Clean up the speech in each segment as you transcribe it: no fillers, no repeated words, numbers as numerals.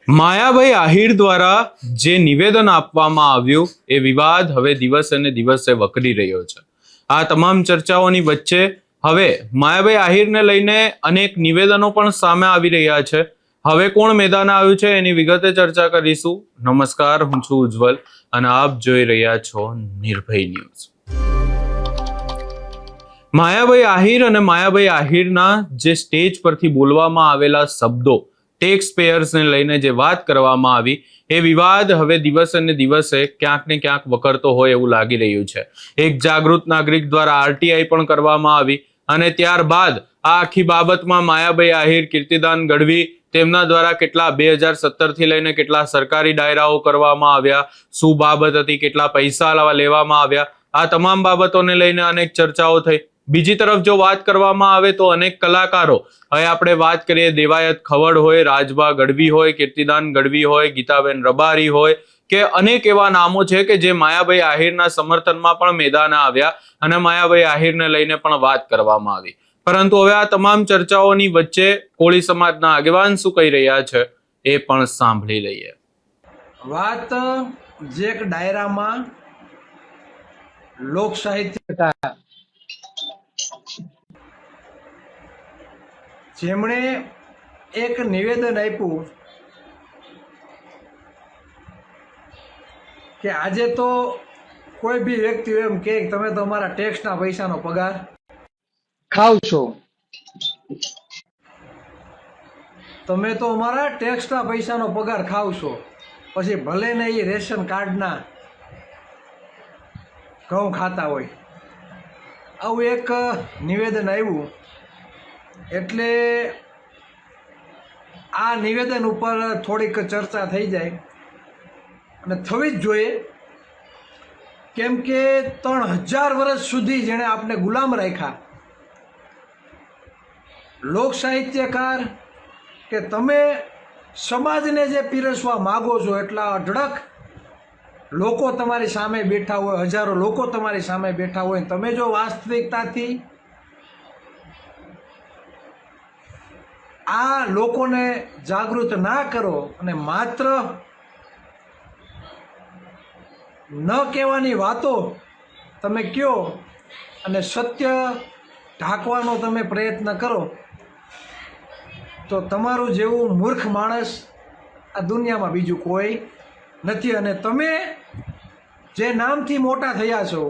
માયાભાઈ આહિર દ્વારા જે નિવેદન આપવામાં આવ્યું એ વિવાદ હવે દિવસે ને દિવસે વકરી રહ્યો છે। આ તમામ ચર્ચાઓની વચ્ચે હવે માયાભાઈ આહિરને લઈને અનેક નિવેદનો પણ સામે આવી રહ્યા છે। હવે કોણ મેદાને આવ્યું છે એની વિગતે ચર્ચા કરીશું। નમસ્કાર, હું છું ઉજ્જવલ અને આપ જોઈ રહ્યા છો નિર્ભય ન્યૂઝ। માયાભાઈ આહિર અને માયાભાઈ આહિરના જે સ્ટેજ પરથી બોલવામાં આવેલા શબ્દો, ટેક્સ પેયર્સને લઈને જે વાત કરવામાં આવી એ વિવાદ હવે દિવસે ને દિવસે ક્યાંક ને ક્યાંક વકરતો હોય એવું લાગી રહ્યું છે। એક જાગૃત નાગરિક દ્વારા આરટીઆઈ પણ કરવામાં આવી અને ત્યારબાદ આ આખી બાબતમાં માયાભાઈ આહિર, કીર્તિદાન ગઢવી તેમના દ્વારા કેટલા 2017 થી લઈને કેટલા સરકારી ડાયરાઓ કરવામાં આવ્યા, શું બાબત હતી, કેટલા પૈસા લેવામાં આવ્યા, આ તમામ બાબતોને લઈને અનેક ચર્ચાઓ થઈ। બીજી તરફ જો વાત કરવામાં આવે તો અનેક કલાકારો, હવે આપણે વાત કરીએ દેવાયત ખવડ હોય, રાજભા ગઢવી હોય, કીર્તિદાન ગઢવી હોય, ગીતાબેન રબારી હોય કે અનેક એવા નામો છે કે જે માયાભાઈ આહિરના સમર્થનમાં પણ મેદાને આવ્યા અને માયાભાઈ આહિરને લઈને પણ વાત કરવામાં આવી। પરંતુ હવે આ તમામ ચર્ચાઓની વચ્ચે કોળી સમાજના આગેવાન શું કહી રહ્યા છે એ પણ સાંભળી લઈએ। વાત જે એક ડાયરામાં લોક સાહિત્ય જેમણે એક નિવેદન આપ્યું કે આજે તો કોઈ બી વ્યક્તિ એમ કે તમે તો અમારા ટેક્સના પૈસાનો પગાર ખાવ છો, તમે તો અમારા ટેક્સના પૈસાનો પગાર ખાવ છો, પછી ભલે ને એ રેશન કાર્ડના ઘઉં ખાતા હોય, આવું એક નિવેદન આવ્યું। એટલે આ નિવેદન ઉપર થોડીક ચર્ચા થઈ જાય અને થવી જ જોઈએ, કેમ કે 3000 વર્ષ સુધી જેણે આપણે ગુલામ રાખ્યા, લોક સાહિત્યકાર કે તમે સમાજને જે પીરસવા માગો છો, એટલા અઢળક લોકો તમારી સામે બેઠા હોય, હજારો લોકો તમારી સામે બેઠા હોય, તમે જો વાસ્તવિકતાથી આ લોકોને જાગૃત ના કરો અને માત્ર ન કહેવાની વાતો તમે કહો અને સત્ય ઢાંકવાનો તમે પ્રયત્ન કરો, તો તમારું જેવું મૂર્ખ માણસ આ દુનિયામાં બીજું કોઈ નથી। અને તમે જે નામથી મોટા થયા છો,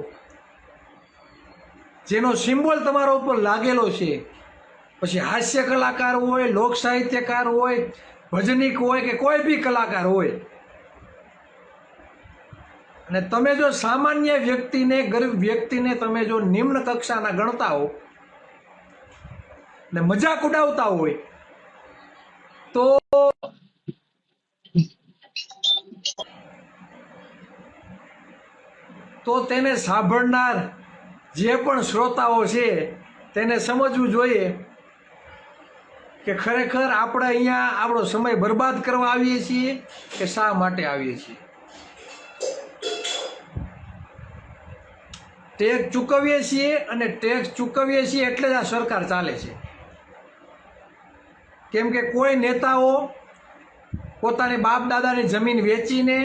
જેનો સિમ્બોલ તમારા ઉપર લાગેલો છે, પછી હાસ્ય કલાકાર હોય, લોક સાહિત્યકાર હોય, ભજનીક હોય કે કોઈ બી કલાકાર હોય, અને તમે જો સામાન્ય વ્યક્તિને, ગરીબ વ્યક્તિને તમે જો નિમ્ન કક્ષાના ગણતા હો ને મજાક ઉડાવતા હોય, તો તેને સાંભળનાર જે પણ શ્રોતાઓ છે તેને સમજવું જોઈએ કે ખરેખર આપણે અહીંયા આપણો સમય બરબાદ કરવા આવીએ છીએ કે શા માટે આવીએ છીએ। ટેક્સ ચૂકવીએ છીએ અને ટેક્સ ચૂકવીએ છીએ એટલે જ આ સરકાર ચાલે છે, કેમ કે કોઈ નેતાઓ પોતાની બાપ દાદાની જમીન વેચીને,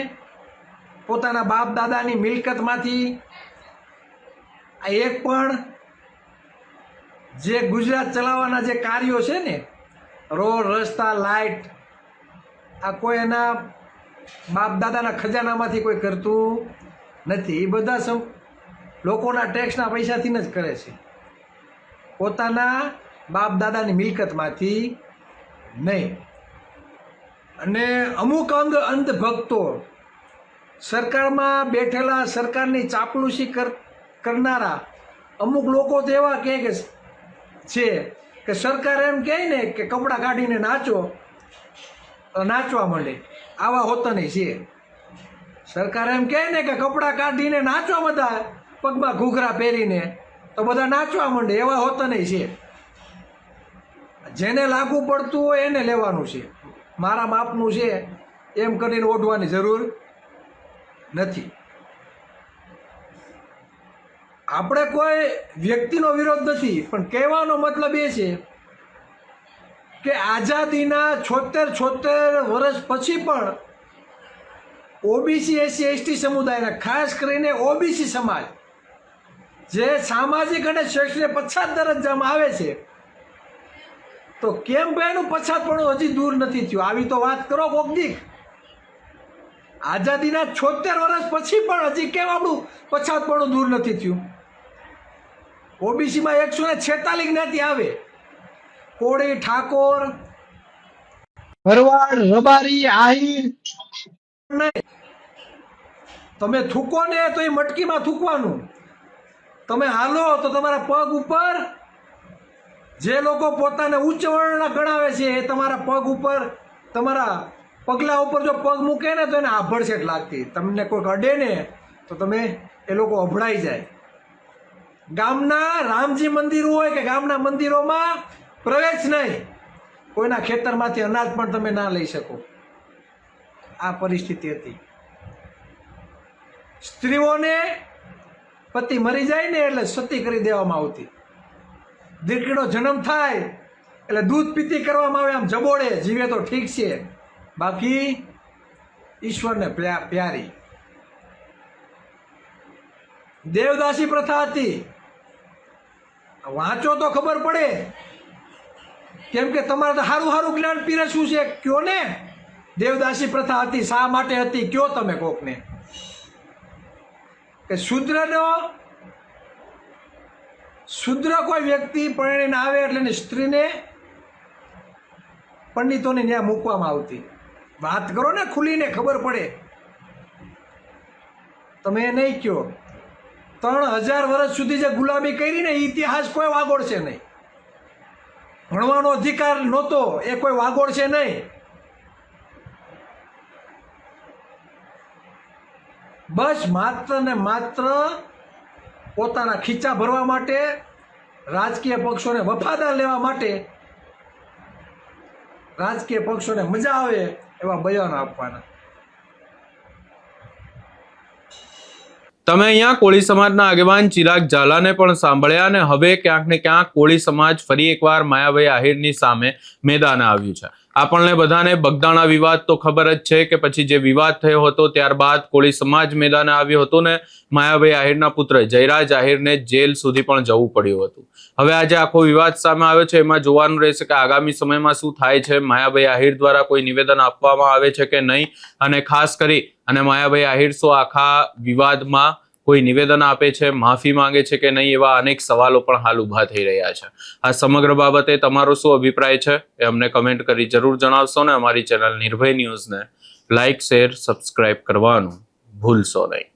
પોતાના બાપ દાદાની મિલકતમાંથી આ એક પણ જે ગુજરાત ચલાવવાના જે કાર્યો છે ને, રોડ, રસ્તા, લાઇટ, આ કોઈ એના બાપ દાદાના ખજાનામાંથી કોઈ કરતું નથી। એ બધા લોકોના ટેક્સના પૈસાથી જ કરે છે, પોતાના બાપ દાદાની મિલકતમાંથી નહીં। અને અમુક અંધભક્તો, સરકારમાં બેઠેલા, સરકારની ચાપલુસી કરનારા અમુક લોકો તો એવા કહે છે કે સરકાર એમ કહે ને કે કપડાં કાઢીને નાચો, નાચવા માંડે, આવા હોતા નહીં છે। સરકાર એમ કહે ને કે કપડાં કાઢીને નાચો, બધા પગમાં ઘૂઘરા પહેરીને, તો બધા નાચવા માંડે, એવા હોતા નહીં છે। જેને લાગુ પડતું હોય એને લેવાનું છે, મારા માપનું છે એમ કરીને ઓઢવાની જરૂર નથી। આપણે કોઈ વ્યક્તિનો વિરોધ નથી, પણ કહેવાનો મતલબ એ છે કે આઝાદીના 76 વર્ષ પછી પણ ઓબીસી એસસી એસટી સમુદાયના, ખાસ કરીને ઓબીસી સમાજ જે સામાજિક અને શૈક્ષણિક પછાત દરજ્જામાં આવે છે, તો કેમ ભાઈનું પછાતપણું હજી દૂર નથી થયું? આવી તો વાત કરો કોકદીક. આઝાદીના 76 વર્ષ પછી પણ હજી કેમ આપણું પછાતપણું દૂર નથી થયું? ઓબીસીમાં 146 જ્ઞાતિ આવે, કોળી, ઠાકોર, ભરવાડ, રબારી, આહીર નહીં. તમે થૂકો ને તો એ મટકીમાં થૂકવાનું. તમે હાલો તો તમારા પગ ઉપર, જે લોકો પોતાને ઉચ્ચ વર્ણના ગણાવે છે એ તમારા પગ ઉપર, તમારા પગલા ઉપર જો પગ મૂકે ને તો એને આભડછેટ લાગતી. તમને કોઈક અડે ને તો તમે એ લોકો અભડાઈ જાય. ગામના રામજી મંદિર હોય કે ગામના મંદિરોમાં પ્રવેશ નહીં. કોઈના ખેતરમાંથી અનાજ પણ તમે ના લઈ શકો. આ પરિસ્થિતિ હતી. સ્ત્રીઓને પતિ મરી જાય ને એટલે સતી કરી દેવામાં આવતી. દીકરીનો જન્મ થાય એટલે દૂધ પીતી કરવામાં આવે, આમ જબોડે, જીવે તો ઠીક છે, બાકી ઈશ્વરને પ્યારી. દેવદાસી પ્રથા હતી. વાંચો તો ખબર પડે, કેમ કે તમારે તો સારું સારું જ્ઞાન પીરસવું છે. કયો ને દેવદાસી પ્રથા હતી, શા માટે હતી? કયો તમે કોકને કે શુદ્ર કોઈ વ્યક્તિ પરણીને આવે એટલે એની સ્ત્રીને પંડિતોને ત્યાં મૂકવામાં આવતી. વાત કરો ને ખુલીને, ખબર પડે. તમે એ નહીં કહો. 3000 વર્ષ સુધી જે ગુલામી કરી ને, ઇતિહાસ કોઈ વાગોળશે નહીં. ભણવાનો અધિકાર નહોતો એ કોઈ વાગોળશે નહીં. બસ માત્ર ને માત્ર પોતાના ખીચા ભરવા માટે, રાજકીય પક્ષોને વફાદાર લેવા માટે, રાજકીય પક્ષોને મજા આવે એવા બયાનો આપવાના. તમે અહીંયા કોળી સમાજના આગેવાન ચિરાગ ઝાલાને પણ સાંભળ્યા, અને હવે ક્યાંક ને ક્યાંક કોળી સમાજ ફરી એકવાર માયાભાઈ આહિરની સામે મેદાને આવ્યું છે. આપણને બધાને બગદાણા વિવાદ તો ખબર જ છે કે પછી જે વિવાદ થયો હતો ત્યારબાદ કોળી સમાજ મેદાને આવ્યો હતો ને માયાભાઈ આહિરના પુત્ર જયરાજ આહિરને જેલ સુધી પણ જવું પડ્યું હતું. હવે આજે આખો વિવાદ સામે આવ્યો છે. એમાં જોવાનું રહેશે કે આગામી સમયમાં શું થાય છે. માયાભાઈ આહિર દ્વારા કોઈ નિવેદન આપવામાં આવે છે કે નહીં, અને ખાસ કરી અને માયાભાઈ આહિર શું આખા વિવાદમાં કોઈ નિવેદન આપે છે, માફી માંગે છે કે નહીં, એવા અનેક સવાલો પણ હાલ ઊભા થઈ રહ્યા છે. આ સમગ્ર બાબતે તમારો શું અભિપ્રાય છે એ અમને કમેન્ટ કરી જરૂર જણાવશો, ને અમારી ચેનલ નિર્ભય ન્યૂઝને લાઇક, શેર, સબસ્ક્રાઇબ કરવાનું ભૂલશો નહીં.